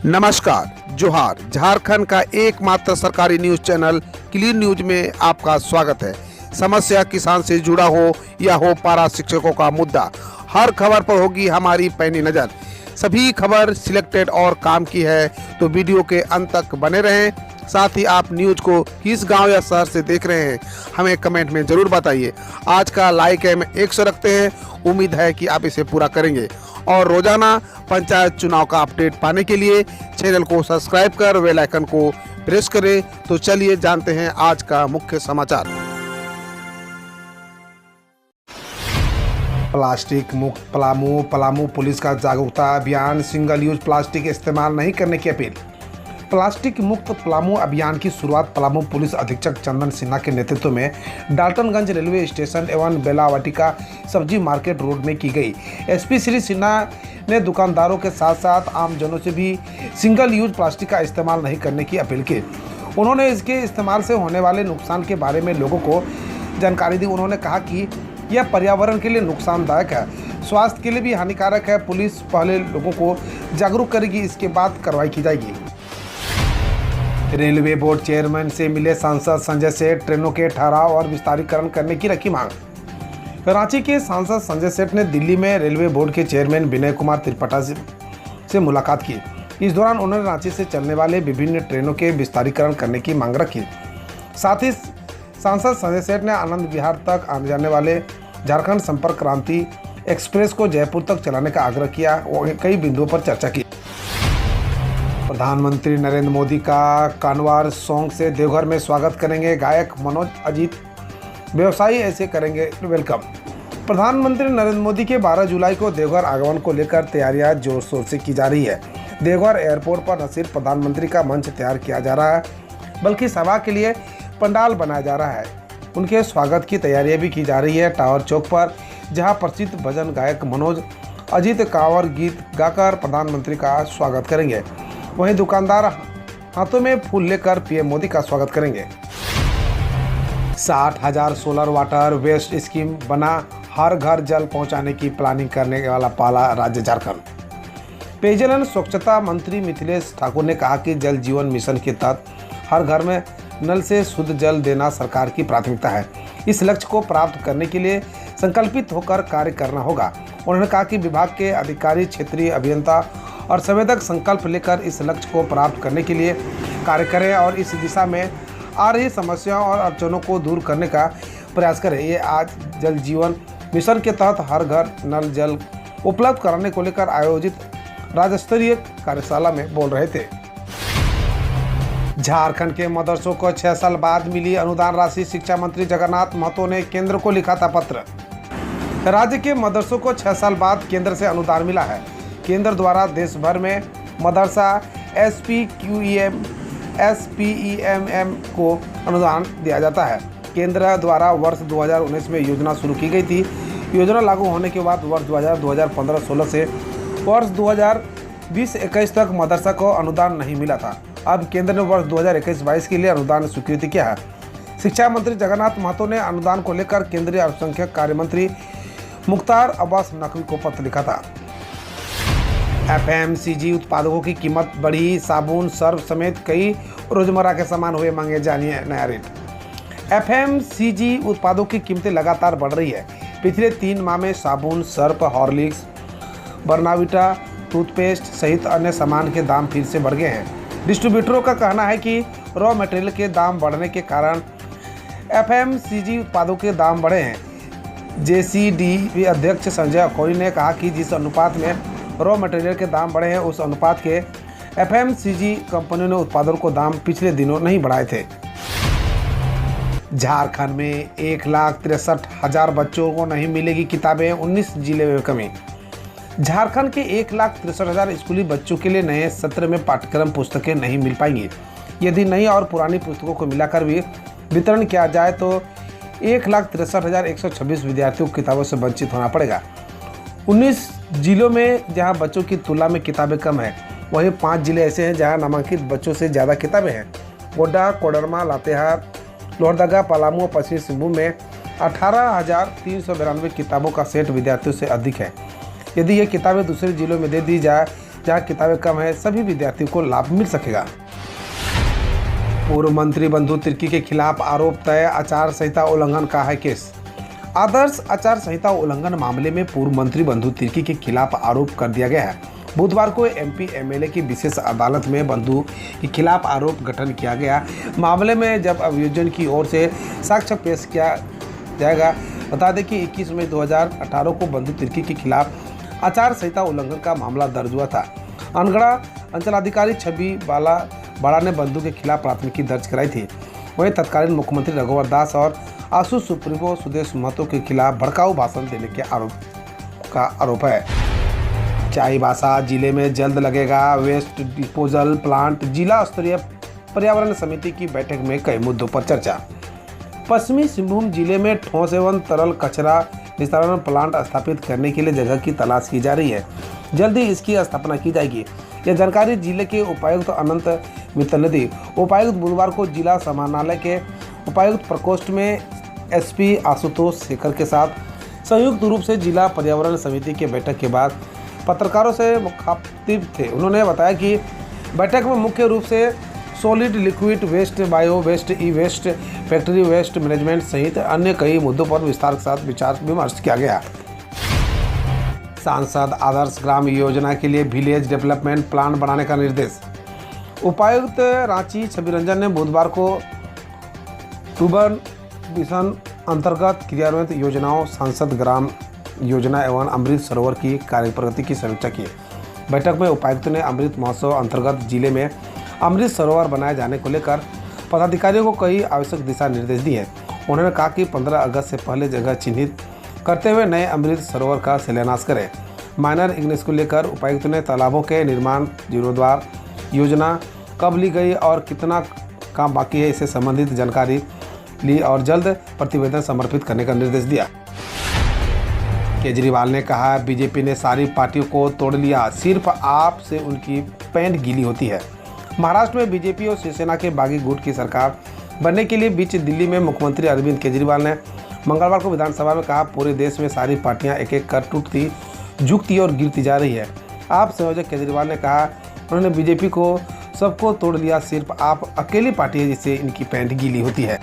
नमस्कार, जोहार। झारखंड का एकमात्र सरकारी न्यूज चैनल क्लीन न्यूज में आपका स्वागत है। समस्या किसान से जुड़ा हो या हो पारा शिक्षकों का मुद्दा, हर खबर पर होगी हमारी पैनी नज़र। सभी खबर सिलेक्टेड और काम की है, तो वीडियो के अंत तक बने रहें। साथ ही आप न्यूज को किस गांव या शहर से देख रहे हैं, हमें कमेंट में ज़रूर बताइए। आज का लाइक हम 100 रखते हैं, उम्मीद है कि आप इसे पूरा करेंगे। और रोजाना पंचायत चुनाव का अपडेट पाने के लिए चैनल को सब्सक्राइब कर बेल आइकन को प्रेस करें। तो चलिए जानते हैं आज का मुख्य समाचार। प्लास्टिक मुक्त पलामू पुलिस का जागरूकता अभियान, सिंगल यूज प्लास्टिक इस्तेमाल नहीं करने की अपील। प्लास्टिक मुक्त पलामू अभियान की शुरुआत पलामू पुलिस अधीक्षक चंदन सिन्हा के नेतृत्व में डाल्टनगंज रेलवे स्टेशन एवं बेलावाटिका सब्जी मार्केट रोड में की गई। एसपी श्री सिन्हा ने दुकानदारों के साथ साथ आमजनों से भी सिंगल यूज प्लास्टिक का इस्तेमाल नहीं करने की अपील की। उन्होंने इसके इस्तेमाल से होने वाले नुकसान के बारे में लोगों को जानकारी दी। उन्होंने कहा कि यह पर्यावरण के लिए नुकसानदायक है, स्वास्थ्य के लिए भी हानिकारक है। पुलिस पहले लोगों को जागरूक करेगी, इसके बाद कार्रवाई की जाएगी। रेलवे बोर्ड चेयरमैन से मिले सांसद संजय सेठ, ट्रेनों के ठहराव और विस्तारीकरण करने की रखी मांग। रांची के सांसद संजय सेठ ने दिल्ली में रेलवे बोर्ड के चेयरमैन विनय कुमार त्रिपाठी से मुलाकात की। इस दौरान उन्होंने रांची से चलने वाले विभिन्न ट्रेनों के विस्तारीकरण करने की मांग रखी। साथ ही सांसद संजय सेठ ने आनंद विहार तक आने जाने वाले झारखंड संपर्क क्रांति एक्सप्रेस को जयपुर तक चलाने का आग्रह किया। कई बिंदुओं पर चर्चा की। प्रधानमंत्री नरेंद्र मोदी का कानवार सॉन्ग से देवघर में स्वागत करेंगे गायक मनोज अजीत, व्यवसायी ऐसे करेंगे वेलकम। प्रधानमंत्री नरेंद्र मोदी के 12 जुलाई को देवघर आगमन को लेकर तैयारियां जोर शोर से की जा रही है। देवघर एयरपोर्ट पर न सिर्फ प्रधानमंत्री का मंच तैयार किया जा रहा है, बल्कि सभा के लिए पंडाल बनाया जा रहा है। उनके स्वागत की तैयारियां भी की जा रही है। टावर चौक पर जहां प्रसिद्ध भजन गायक मनोज अजीत कांवर गीत गाकर प्रधानमंत्री का स्वागत करेंगे, वहीं दुकानदार हाथों में फूल लेकर पीएम मोदी का स्वागत करेंगे। 60,000 सोलर वाटर वेस्ट स्कीम बना, हर घर जल पहुंचाने की प्लानिंग करने वाला पहला राज्य झारखंड। पेयजल एवं स्वच्छता मंत्री मिथिलेश ठाकुर ने कहा कि जल जीवन मिशन के तहत हर घर में नल से शुद्ध जल देना सरकार की प्राथमिकता है। इस लक्ष्य को प्राप्त करने के लिए संकल्पित होकर कार्य करना होगा। उन्होंने कहा कि विभाग के अधिकारी, क्षेत्रीय अभियंता और संवेदक संकल्प लेकर इस लक्ष्य को प्राप्त करने के लिए कार्य करें और इस दिशा में आ रही समस्याओं और अड़चनों को दूर करने का प्रयास करें। ये आज जल जीवन मिशन के तहत हर घर नल जल उपलब्ध कराने को लेकर आयोजित राज्य स्तरीय कार्यशाला में बोल रहे थे। झारखंड के मदरसों को 6 साल बाद मिली अनुदान राशि, शिक्षा मंत्री जगन्नाथ महतो ने केंद्र को लिखा था पत्र। राज्य के मदरसों को 6 साल बाद केंद्र से अनुदान मिला है। केंद्र द्वारा देश भर में मदरसा SPQEM SPEMM को अनुदान दिया जाता है। केंद्र द्वारा वर्ष 2019 में योजना शुरू की गई थी। योजना लागू होने के बाद वर्ष 2015-16 से वर्ष 2020-21 तक मदरसा को अनुदान नहीं मिला था। अब केंद्र ने वर्ष 2021-22 के लिए अनुदान स्वीकृति किया है। शिक्षा मंत्री जगन्नाथ महतो ने अनुदान को लेकर केंद्रीय अल्पसंख्यक कार्य मंत्री मुख्तार अब्बास नकवी को पत्र लिखा था। FMCG उत्पादों की कीमत बढ़ी, साबुन, सर्फ समेत कई रोजमर्रा के सामान हुए महंगे, जानिए नया रेट। FMCG उत्पादों की कीमतें लगातार बढ़ रही है। पिछले 3 माह में साबुन, सर्फ, हॉर्लिक्स, बर्नाविटा, टूथपेस्ट सहित अन्य सामान के दाम फिर से बढ़ गए हैं। डिस्ट्रीब्यूटरों का कहना है कि रॉ मटेरियल के दाम बढ़ने के कारण FMCG उत्पादों के दाम बढ़े हैं। JCDP अध्यक्ष संजय अखौरी ने कहा कि जिस अनुपात में रॉ मटेरियल के दाम बढ़े हैं, उस अनुपात के FMCG कंपनियों ने उत्पादों को दाम पिछले दिनों नहीं बढ़ाए थे। झारखंड में 1,63,000 बच्चों को नहीं मिलेगी किताबें, 19 जिले में कमी। झारखंड के 1,63,000 स्कूली बच्चों के लिए नए सत्र में पाठ्यक्रम पुस्तकें नहीं मिल पाएंगी। यदि नई और पुरानी पुस्तकों को मिलाकर भी वितरण किया जाए तो 1,63,126 विद्यार्थियों को किताबों से वंचित होना पड़ेगा। 19 जिलों में जहां बच्चों की तुलना में किताबें कम हैं, वहीं 5 जिले ऐसे हैं जहां नामांकित बच्चों से ज़्यादा किताबें हैं। गोड्डा, कोडरमा, लातेहार, लोहरदगा, पलामू और पश्चिमी सिंहभूम में 18,392 किताबों का सेट विद्यार्थियों से अधिक है। यदि ये किताबें दूसरे जिलों में दे दी जाए जहाँ किताबें कम है सभी विद्यार्थियों को लाभ मिल सकेगा। पूर्व मंत्री बंधु तिर्की के खिलाफ आरोप तय, आचार संहिता उल्लंघन का है केस। आदर्श आचार संहिता उल्लंघन मामले में पूर्व मंत्री बंधु तिर्की के खिलाफ आरोप कर दिया गया है। बुधवार को एमपी एमएलए की विशेष अदालत में बंधु के खिलाफ आरोप गठन किया गया। मामले में जब अभियोजन की ओर से साक्ष्य पेश किया जाएगा। बता दें कि 21 मई 2018 को बंधु तिर्की के खिलाफ आचार संहिता उल्लंघन का मामला दर्ज हुआ था। अनगढ़ा अंचलाधिकारी छवि बाड़ा ने बंधु के खिलाफ प्राथमिकी दर्ज कराई थी। वहीं तत्कालीन मुख्यमंत्री रघुवर दास और आसू सुप्रीमो सुदेश महतो के खिलाफ भड़काऊ भाषण देने के आरोप है। चाईबासा जिले में जल्द लगेगा वेस्ट डिस्पोजल प्लांट। जिला स्तरीय पर्यावरण समिति की बैठक में कई मुद्दों पर चर्चा। पश्चिमी सिंहभूम जिले में ठोस एवं तरल कचरा निस्तारण प्लांट स्थापित करने के लिए जगह की तलाश की जा रही है। जल्द ही इसकी स्थापना की जाएगी। यह जानकारी जिले के उपायुक्त अनंत मित्तल ने दी। उपायुक्त बुधवार को जिला समाहरणालय के उपायुक्त प्रकोष्ठ में एसपी आशुतोष शेखर के साथ संयुक्त रूप से जिला पर्यावरण समिति की बैठक के बाद पत्रकारों से मुखातिब थे। उन्होंने बताया कि बैठक में मुख्य रूप से solid liquid waste, bio waste, e waste, factory waste management सहित अन्य कई मुद्दों पर विस्तार के साथ विचार विमर्श किया गया। सांसद आदर्श ग्राम योजना के लिए विलेज डेवलपमेंट प्लान बनाने का निर्देश। उपायुक्त रांची छवि रंजन ने बुधवार को टूबन मिशन अंतर्गत क्रियान्वित योजनाओं, सांसद ग्राम योजना एवं अमृत सरोवर की कार्य प्रगति की समीक्षा की। बैठक में उपायुक्त ने अमृत महोत्सव अंतर्गत जिले में अमृत सरोवर बनाए जाने को लेकर पदाधिकारियों को कई आवश्यक दिशा निर्देश दिए। उन्होंने कहा कि 15 अगस्त से पहले जगह चिन्हित करते हुए नए अमृत सरोवर का शिलान्यास करें। माइनर इग्नेस को लेकर उपायुक्त ने तालाबों के निर्माण, जीर्णोद्धार योजना कब ली गई और कितना काम बाकी है, इससे संबंधित जानकारी ली और जल्द प्रतिवेदन समर्पित करने का निर्देश दिया। केजरीवाल ने कहा, बीजेपी ने सारी पार्टियों को तोड़ लिया, सिर्फ आप से उनकी पैंट गीली होती है। महाराष्ट्र में बीजेपी और शिवसेना के बागी गुट की सरकार बनने के लिए बीच दिल्ली में मुख्यमंत्री अरविंद केजरीवाल ने मंगलवार को विधानसभा में कहा, पूरे देश में सारी पार्टियां एक एक कर टूटती, झुकती और गिरती जा रही है। आप संयोजक केजरीवाल ने कहा, उन्होंने बीजेपी को सबको तोड़ लिया, सिर्फ आप अकेली पार्टी है जिससे इनकी पैंट गीली होती है।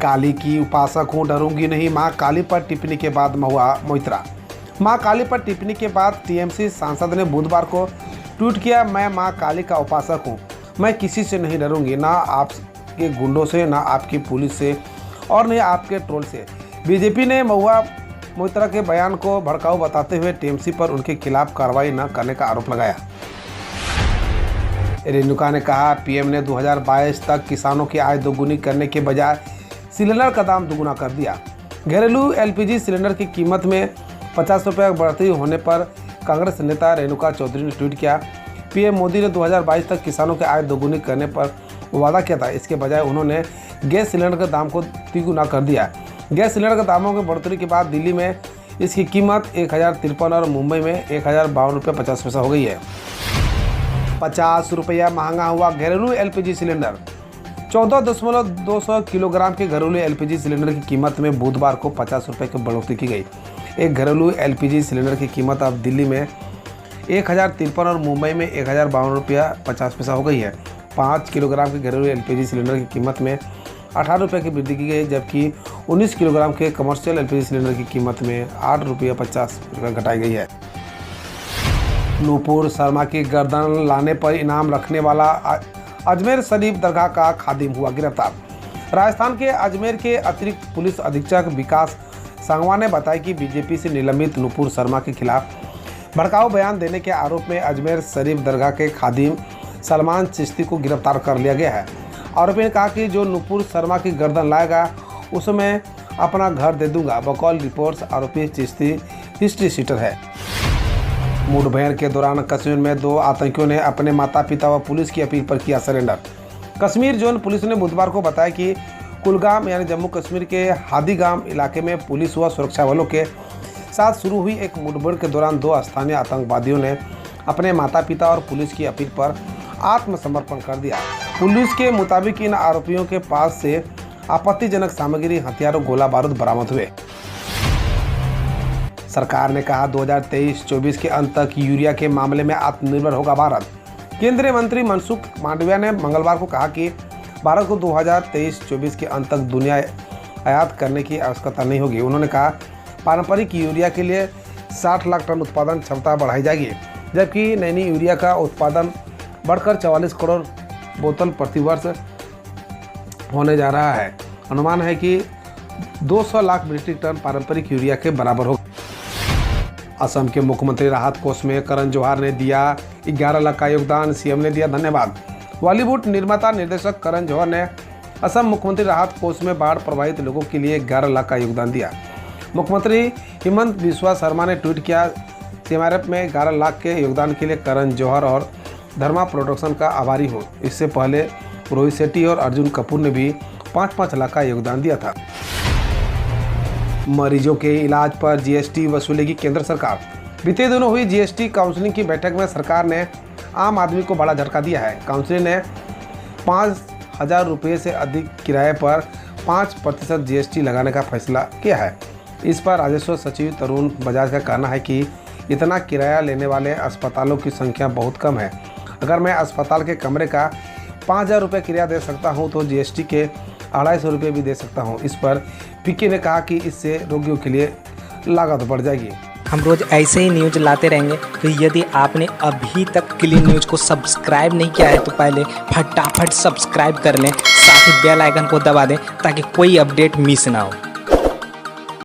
काली की उपासक हूँ, डरूंगी नहीं, मां काली पर टिप्पणी के बाद महुआ मोइत्रा। मां काली पर टिप्पणी के बाद टीएमसी सांसद ने बुधवार को ट्वीट किया, मैं मां काली का उपासक हूँ, मैं किसी से नहीं डरूंगी, ना आपके गुंडों से, ना आपकी पुलिस से और नहीं आपके ट्रोल से। बीजेपी ने महुआ मोइत्रा के बयान को भड़काऊ बताते हुए टीएमसी पर उनके खिलाफ कार्रवाई न करने का आरोप लगाया। रेणुका ने कहा, पीएम ने 2022 तक किसानों की आय दोगुनी करने के बजाय सिलेंडर का दाम दोगुना कर दिया। घरेलू एलपीजी सिलेंडर की कीमत में 50 रुपये बढ़ोतरी होने पर कांग्रेस नेता रेणुका चौधरी ने ट्वीट किया, पीएम मोदी ने 2022 तक किसानों की आय दोगुनी करने पर वादा किया था, इसके बजाय उन्होंने गैस सिलेंडर के दाम को तिगुना कर दिया। गैस सिलेंडर के दामों की बढ़ोतरी के बाद दिल्ली में इसकी कीमत 1053 और मुंबई में 1052 रुपये 50 पैसा हो गई है। 50 रुपया महंगा हुआ घरेलू एलपीजी सिलेंडर। 14.2 किलोग्राम के घरेलू एलपीजी सिलेंडर की कीमत में बुधवार को 50 रुपये की बढ़ोतरी की गई। एक घरेलू एलपीजी सिलेंडर की कीमत अब दिल्ली में 1053 और मुंबई में 1052 रुपया 50 पैसा हो गई है। 5 किलोग्राम के घरेलू एलपीजी सिलेंडर की कीमत में 18 रुपये की वृद्धि की गई, जबकि 19 किलोग्राम के कमर्शियल एलपीजी सिलेंडर की कीमत में 8 रुपया 50 रुपये घटाई गई है। नूपुर शर्मा की गर्दन लाने पर इनाम रखने वाला अजमेर शरीफ दरगाह का खादिम हुआ गिरफ्तार। राजस्थान के अजमेर के अतिरिक्त पुलिस अधीक्षक विकास सांगवान ने बताया कि बीजेपी से निलंबित नूपुर शर्मा के खिलाफ भड़काऊ बयान देने के आरोप में अजमेर शरीफ दरगाह के खादिम सलमान चिश्ती को गिरफ्तार कर लिया गया है। आरोपी ने कहा कि जो नूपुर शर्मा की गर्दन लाएगा उसमें अपना घर दे दूंगा। बकौल रिपोर्ट्स आरोपी चिश्ती हिस्ट्री शीटर है। मुठभेड़ के दौरान कश्मीर में 2 आतंकियों ने अपने माता पिता व पुलिस की अपील पर किया सरेंडर। कश्मीर जोन पुलिस ने बुधवार को बताया कि कुलगाम यानी जम्मू कश्मीर के हादीगाम इलाके में पुलिस व सुरक्षा बलों के साथ शुरू हुई एक मुठभेड़ के दौरान 2 स्थानीय आतंकवादियों ने अपने माता पिता और पुलिस की अपील पर आत्मसमर्पण कर दिया। पुलिस के मुताबिक इन आरोपियों के पास से आपत्तिजनक सामग्री, हथियार और गोला बारूद बरामद हुए। सरकार ने कहा 2023-24 के अंत तक यूरिया के मामले में आत्मनिर्भर होगा भारत। केंद्रीय मंत्री मनसुख मांडविया ने मंगलवार को कहा कि भारत को 2023-24 के अंत तक दुनिया आयात करने की आवश्यकता नहीं होगी। उन्होंने कहा पारंपरिक यूरिया के लिए 60 लाख टन उत्पादन क्षमता बढ़ाई जाएगी, जबकि नई यूरिया का उत्पादन बढ़कर 44 करोड़ बोतल प्रति वर्ष होने जा रहा है। अनुमान है कि 200 लाख मीट्रिक टन पारंपरिक यूरिया के बराबर होगा। असम के मुख्यमंत्री राहत कोष में करण जौहर ने दिया 11 लाख का योगदान, सीएम ने दिया धन्यवाद। बॉलीवुड निर्माता निर्देशक करण जौहर ने असम मुख्यमंत्री राहत कोष में बाढ़ प्रभावित लोगों के लिए 11 लाख का योगदान दिया। मुख्यमंत्री हिमंत बिस्वा शर्मा ने ट्वीट किया, सीएमआरएफ में 11 लाख के योगदान के लिए करण जौहर और धर्मा प्रोडक्शन का आभारी हूँ। इससे पहले रोहित शेट्टी और अर्जुन कपूर ने भी 5-5 लाख का योगदान दिया था। मरीजों के इलाज पर जीएसटी वसूलेगी केंद्र सरकार। बीते दिनों हुई जीएसटी काउंसिलिंग की बैठक में सरकार ने आम आदमी को बड़ा झटका दिया है। काउंसिल ने 5,000 रुपये से अधिक किराए पर 5% जीएसटी लगाने का फैसला किया है। इस पर राजस्व सचिव तरुण बजाज का कहना है कि इतना किराया लेने वाले अस्पतालों की संख्या बहुत कम है। अगर मैं अस्पताल के कमरे का 5,000 रुपये किराया दे सकता हूं तो जीएसटी के 250 रुपये भी दे सकता हूं। इस पर पीके ने कहा कि इससे रोगियों के लिए लागत बढ़ जाएगी। हम रोज ऐसे ही न्यूज लाते रहेंगे, तो यदि आपने अभी तक क्लीन न्यूज को सब्सक्राइब नहीं किया है तो पहले फटाफट सब्सक्राइब कर लें, साथ ही बेल आइकन को दबा दें ताकि कोई अपडेट मिस ना हो।